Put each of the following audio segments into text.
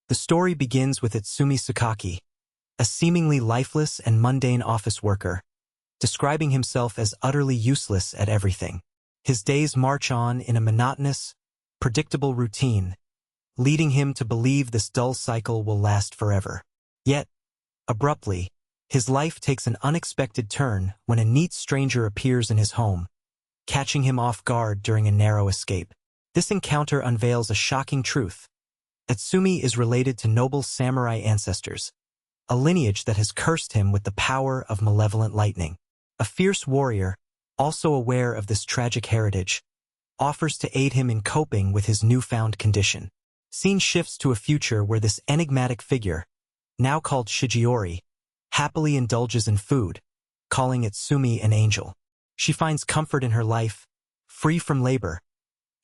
The story begins with Itsumi Tsukaki, a seemingly lifeless and mundane office worker, describing himself as utterly useless at everything. His days march on in a monotonous, predictable routine, leading him to believe this dull cycle will last forever. Yet, abruptly, his life takes an unexpected turn when a neat stranger appears in his home, catching him off guard during a narrow escape. This encounter unveils a shocking truth. Itsumi is related to noble samurai ancestors, a lineage that has cursed him with the power of malevolent lightning. A fierce warrior, also aware of this tragic heritage, offers to aid him in coping with his newfound condition. Scene shifts to a future where this enigmatic figure, now called Shigeori, happily indulges in food, calling Itsumi an angel. She finds comfort in her life, free from labor,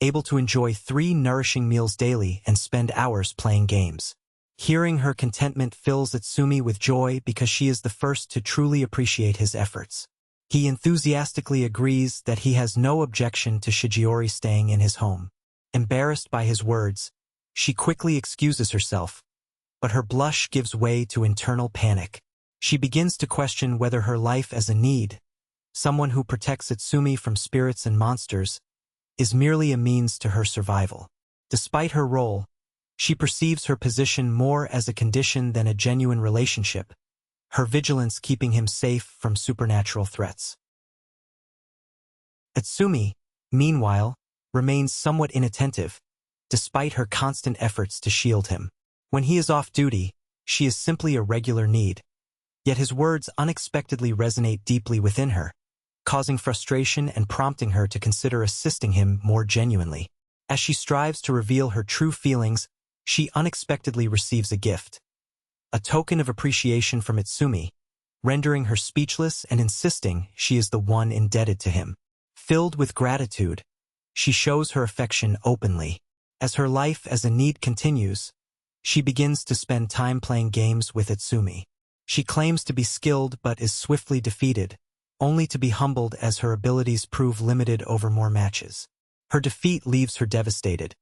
able to enjoy 3 nourishing meals daily and spend hours playing games. Hearing her contentment fills Itsumi with joy because she is the first to truly appreciate his efforts. He enthusiastically agrees that he has no objection to Shigeori staying in his home. Embarrassed by his words, she quickly excuses herself, but her blush gives way to internal panic. She begins to question whether her life as a need, someone who protects Itsumi from spirits and monsters, is merely a means to her survival. Despite her role, she perceives her position more as a condition than a genuine relationship, her vigilance keeping him safe from supernatural threats. Itsumi, meanwhile, remains somewhat inattentive, despite her constant efforts to shield him. When he is off duty, she is simply a regular need. Yet his words unexpectedly resonate deeply within her, causing frustration and prompting her to consider assisting him more genuinely. As she strives to reveal her true feelings, she unexpectedly receives a gift, a token of appreciation from Itsumi, rendering her speechless and insisting she is the one indebted to him. Filled with gratitude, she shows her affection openly. As her life as a need continues, she begins to spend time playing games with Itsumi. She claims to be skilled but is swiftly defeated, only to be humbled as her abilities prove limited over more matches. Her defeat leaves her devastated,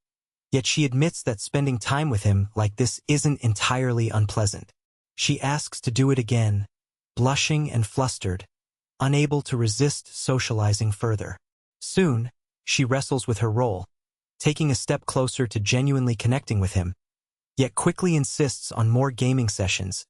yet she admits that spending time with him like this isn't entirely unpleasant. She asks to do it again, blushing and flustered, unable to resist socializing further. Soon, she wrestles with her role, taking a step closer to genuinely connecting with him, yet quickly insists on more gaming sessions,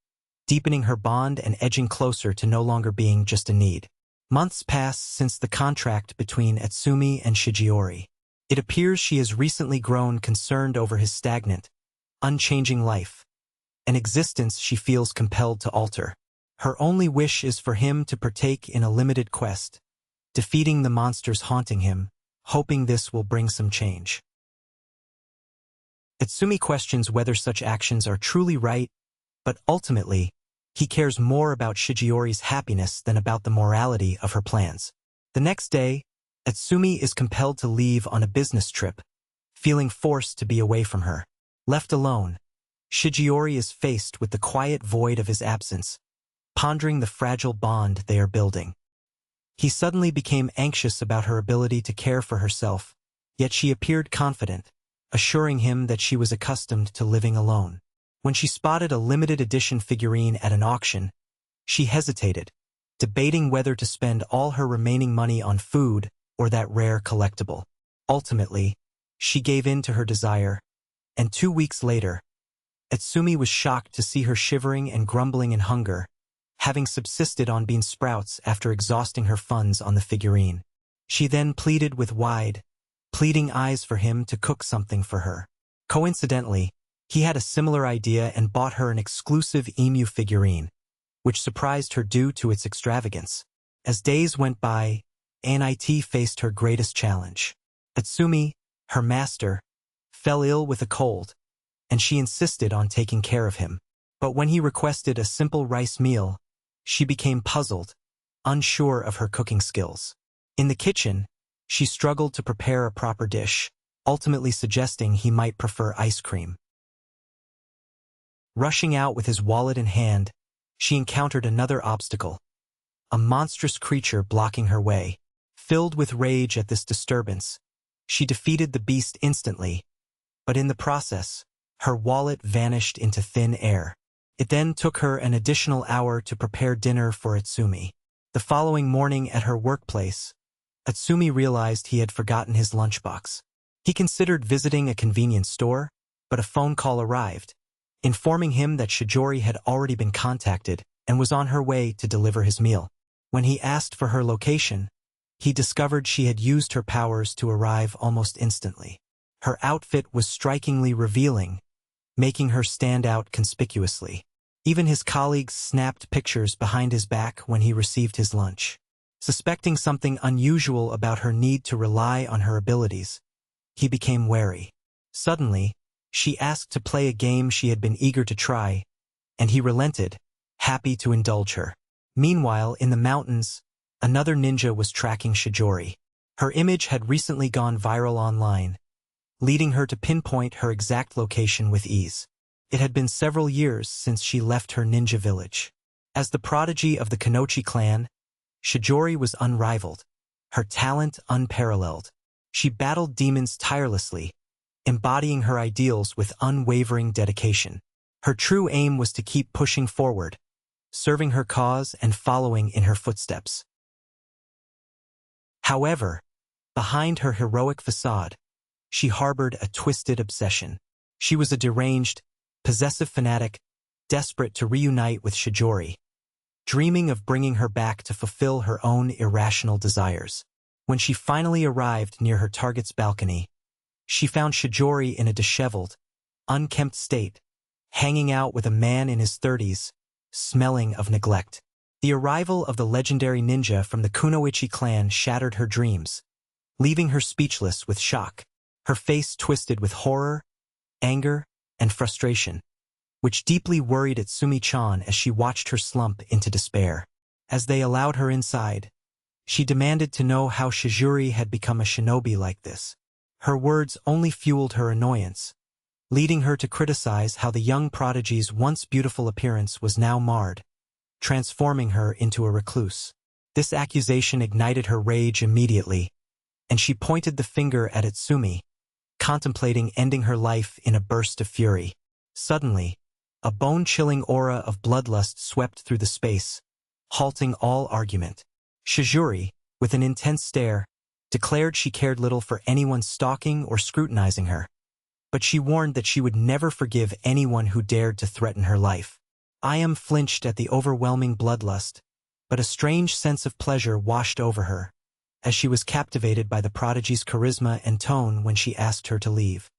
deepening her bond and edging closer to no longer being just a need. Months pass since the contract between Itsumi and Shigeori. It appears she has recently grown concerned over his stagnant, unchanging life, an existence she feels compelled to alter. Her only wish is for him to partake in a limited quest, defeating the monsters haunting him, hoping this will bring some change. Itsumi questions whether such actions are truly right, but ultimately, he cares more about Shigeori's happiness than about the morality of her plans. The next day, Itsumi is compelled to leave on a business trip, feeling forced to be away from her. Left alone, Shigeori is faced with the quiet void of his absence, pondering the fragile bond they are building. He suddenly became anxious about her ability to care for herself, yet she appeared confident, assuring him that she was accustomed to living alone. When she spotted a limited edition figurine at an auction, she hesitated, debating whether to spend all her remaining money on food or that rare collectible. Ultimately, she gave in to her desire, and 2 weeks later, Itsumi was shocked to see her shivering and grumbling in hunger, having subsisted on bean sprouts after exhausting her funds on the figurine. She then pleaded with wide, pleading eyes for him to cook something for her. Coincidentally, he had a similar idea and bought her an exclusive emu figurine, which surprised her due to its extravagance. As days went by, NEET faced her greatest challenge. Itsumi, her master, fell ill with a cold, and she insisted on taking care of him. But when he requested a simple rice meal, she became puzzled, unsure of her cooking skills. In the kitchen, she struggled to prepare a proper dish, ultimately suggesting he might prefer ice cream. Rushing out with his wallet in hand, she encountered another obstacle, a monstrous creature blocking her way. Filled with rage at this disturbance, she defeated the beast instantly, but in the process, Her wallet vanished into thin air. It then took her an additional hour to prepare dinner for Itsumi. The following morning at her workplace, Itsumi realized he had forgotten his lunchbox. He considered visiting a convenience store, but a phone call arrived, informing him that Shijori had already been contacted and was on her way to deliver his meal. When he asked for her location, he discovered she had used her powers to arrive almost instantly. Her outfit was strikingly revealing, making her stand out conspicuously. Even his colleagues snapped pictures behind his back when he received his lunch. Suspecting something unusual about her need to rely on her abilities, he became wary. Suddenly, she asked to play a game she had been eager to try, and he relented, happy to indulge her. Meanwhile, in the mountains, another ninja was tracking Shijori. Her image had recently gone viral online, leading her to pinpoint her exact location with ease. It had been several years since she left her ninja village. As the prodigy of the Kanochi clan, Shijori was unrivaled, her talent unparalleled. She battled demons tirelessly, embodying her ideals with unwavering dedication. Her true aim was to keep pushing forward, serving her cause and following in her footsteps. However, behind her heroic facade, she harbored a twisted obsession. She was a deranged, possessive fanatic, desperate to reunite with Shijori, dreaming of bringing her back to fulfill her own irrational desires. When she finally arrived near her target's balcony, she found Shijori in a disheveled, unkempt state, hanging out with a man in his 30s, smelling of neglect. The arrival of the legendary ninja from the Kunoichi clan shattered her dreams, leaving her speechless with shock, her face twisted with horror, anger, and frustration, which deeply worried Itsumi-chan as she watched her slump into despair. As they allowed her inside, she demanded to know how Shijori had become a shinobi like this. Her words only fueled her annoyance, leading her to criticize how the young prodigy's once beautiful appearance was now marred, transforming her into a recluse. This accusation ignited her rage immediately, and she pointed the finger at Itsumi, contemplating ending her life in a burst of fury. Suddenly, a bone-chilling aura of bloodlust swept through the space, halting all argument. Shijori, with an intense stare, declared she cared little for anyone stalking or scrutinizing her, but she warned that she would never forgive anyone who dared to threaten her life. Ayam flinched at the overwhelming bloodlust, but a strange sense of pleasure washed over her, as she was captivated by the prodigy's charisma and tone when she asked her to leave.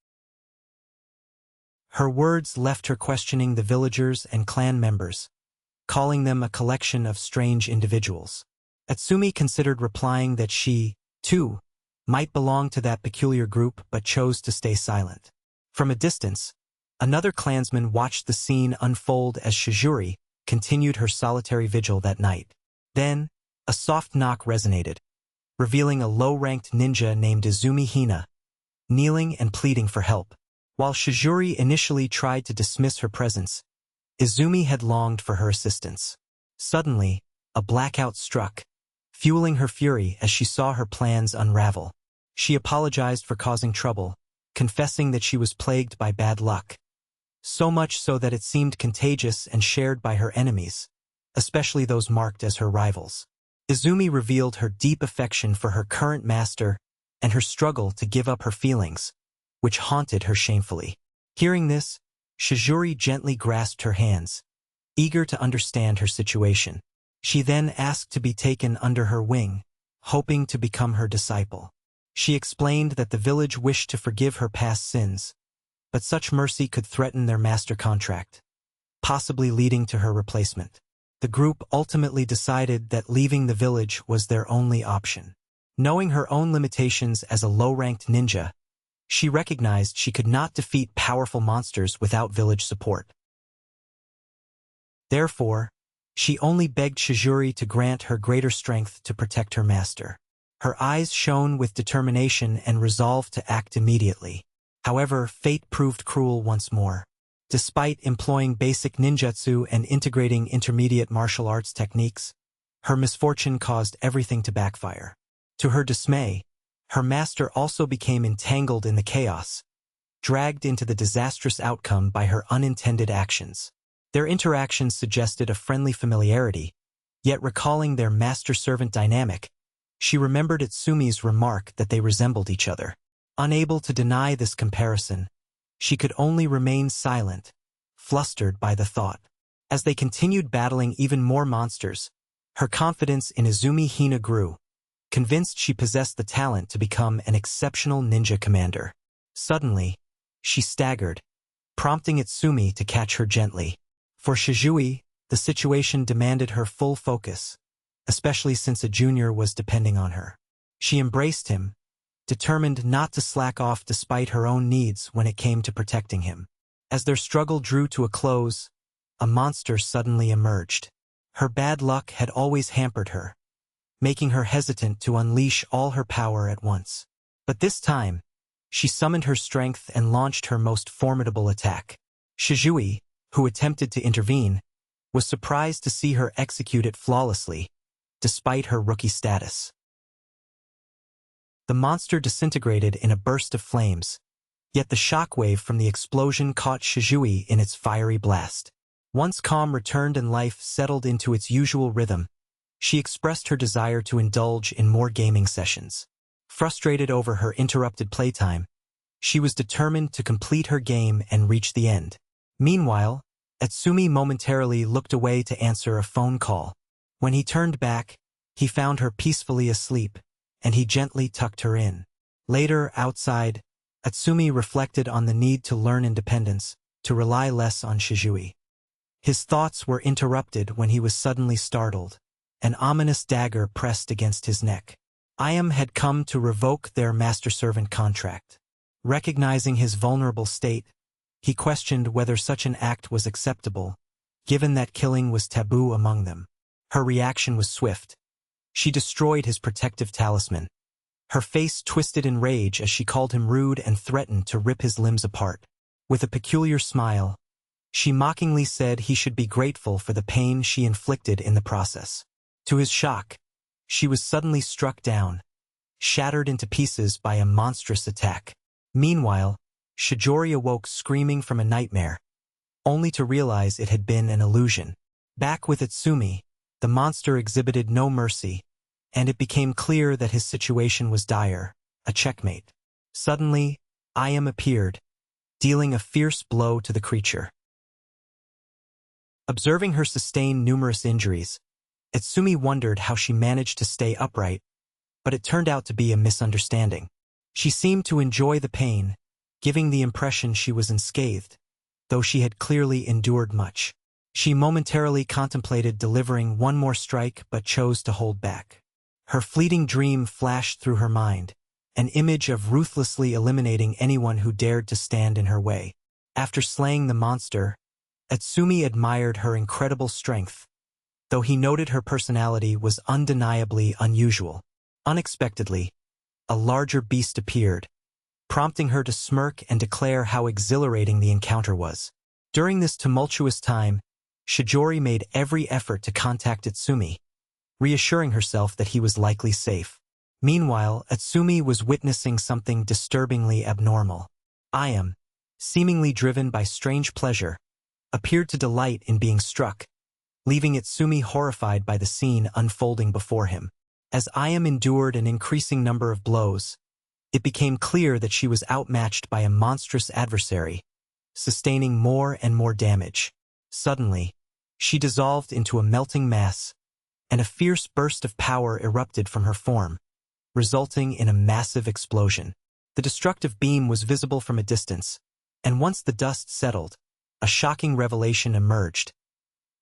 Her words left her questioning the villagers and clan members, calling them a collection of strange individuals. Itsumi considered replying that she, too, might belong to that peculiar group but chose to stay silent. From a distance, another clansman watched the scene unfold as Shijori continued her solitary vigil that night. Then, a soft knock resonated, revealing a low-ranked ninja named Izumi Hina, kneeling and pleading for help. While Shijori initially tried to dismiss her presence, Izumi had longed for her assistance. Suddenly, a blackout struck, fueling her fury as she saw her plans unravel. She apologized for causing trouble, confessing that she was plagued by bad luck, so much so that it seemed contagious and shared by her enemies, especially those marked as her rivals. Izumi revealed her deep affection for her current master and her struggle to give up her feelings, which haunted her shamefully. Hearing this, Shijori gently grasped her hands, eager to understand her situation. She then asked to be taken under her wing, hoping to become her disciple. She explained that the village wished to forgive her past sins, but such mercy could threaten their master contract, possibly leading to her replacement. The group ultimately decided that leaving the village was their only option. Knowing her own limitations as a low-ranked ninja, she recognized she could not defeat powerful monsters without village support. Therefore, she only begged Shijori to grant her greater strength to protect her master. Her eyes shone with determination and resolve to act immediately. However, fate proved cruel once more. Despite employing basic ninjutsu and integrating intermediate martial arts techniques, her misfortune caused everything to backfire. To her dismay, her master also became entangled in the chaos, dragged into the disastrous outcome by her unintended actions. Their interactions suggested a friendly familiarity, yet recalling their master-servant dynamic, she remembered Itsumi's remark that they resembled each other. Unable to deny this comparison, she could only remain silent, flustered by the thought. As they continued battling even more monsters, her confidence in Izumi Hina grew, convinced she possessed the talent to become an exceptional ninja commander. Suddenly, she staggered, prompting Itsumi to catch her gently. For Shizui, the situation demanded her full focus, especially since a junior was depending on her. She embraced him, determined not to slack off despite her own needs when it came to protecting him. As their struggle drew to a close, a monster suddenly emerged. Her bad luck had always hampered her, making her hesitant to unleash all her power at once. But this time, she summoned her strength and launched her most formidable attack. Shizui, who attempted to intervene, was surprised to see her execute it flawlessly, despite her rookie status. The monster disintegrated in a burst of flames, yet the shockwave from the explosion caught Shizui in its fiery blast. Once calm returned and life settled into its usual rhythm, she expressed her desire to indulge in more gaming sessions. Frustrated over her interrupted playtime, she was determined to complete her game and reach the end. Meanwhile, Itsumi momentarily looked away to answer a phone call. When he turned back, he found her peacefully asleep, and he gently tucked her in. Later, outside, Itsumi reflected on the need to learn independence, to rely less on Shizui. His thoughts were interrupted when he was suddenly startled. An ominous dagger pressed against his neck. Ayam had come to revoke their master-servant contract. Recognizing his vulnerable state, he questioned whether such an act was acceptable, given that killing was taboo among them. Her reaction was swift. She destroyed his protective talisman. Her face twisted in rage as she called him rude and threatened to rip his limbs apart. With a peculiar smile, she mockingly said he should be grateful for the pain she inflicted in the process. To his shock, she was suddenly struck down, shattered into pieces by a monstrous attack. Meanwhile, Shijori awoke screaming from a nightmare, only to realize it had been an illusion. Back with Itsumi, the monster exhibited no mercy, and it became clear that his situation was dire, a checkmate. Suddenly, Ayam appeared, dealing a fierce blow to the creature. Observing her sustain numerous injuries, Itsumi wondered how she managed to stay upright, but it turned out to be a misunderstanding. She seemed to enjoy the pain, giving the impression she was unscathed, though she had clearly endured much. She momentarily contemplated delivering one more strike but chose to hold back. Her fleeting dream flashed through her mind, an image of ruthlessly eliminating anyone who dared to stand in her way. After slaying the monster, Itsumi admired her incredible strength, though he noted her personality was undeniably unusual. Unexpectedly, a larger beast appeared, prompting her to smirk and declare how exhilarating the encounter was. During this tumultuous time, Shijori made every effort to contact Itsumi, reassuring herself that he was likely safe. Meanwhile, Itsumi was witnessing something disturbingly abnormal. Ayam, seemingly driven by strange pleasure, appeared to delight in being struck, leaving Itsumi horrified by the scene unfolding before him. As Ayam endured an increasing number of blows, it became clear that she was outmatched by a monstrous adversary, sustaining more and more damage. Suddenly, she dissolved into a melting mass, and a fierce burst of power erupted from her form, resulting in a massive explosion. The destructive beam was visible from a distance, and once the dust settled, a shocking revelation emerged.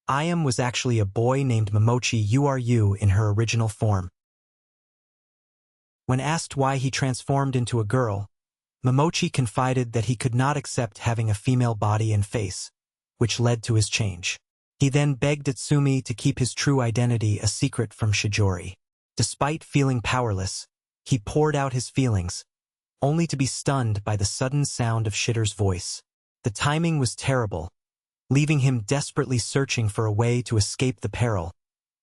Ayam was actually a boy named Momochi Uru in her original form. When asked why he transformed into a girl, Momochi confided that he could not accept having a female body and face, which led to his change. He then begged Itsumi to keep his true identity a secret from Shijori. Despite feeling powerless, he poured out his feelings, only to be stunned by the sudden sound of Shitter's voice. The timing was terrible, leaving him desperately searching for a way to escape the peril,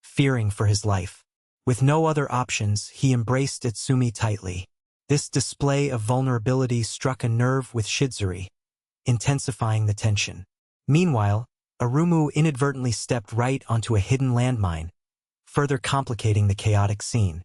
fearing for his life. With no other options, he embraced Itsumi tightly. This display of vulnerability struck a nerve with Shizuri, intensifying the tension. Meanwhile, Arumu inadvertently stepped right onto a hidden landmine, further complicating the chaotic scene.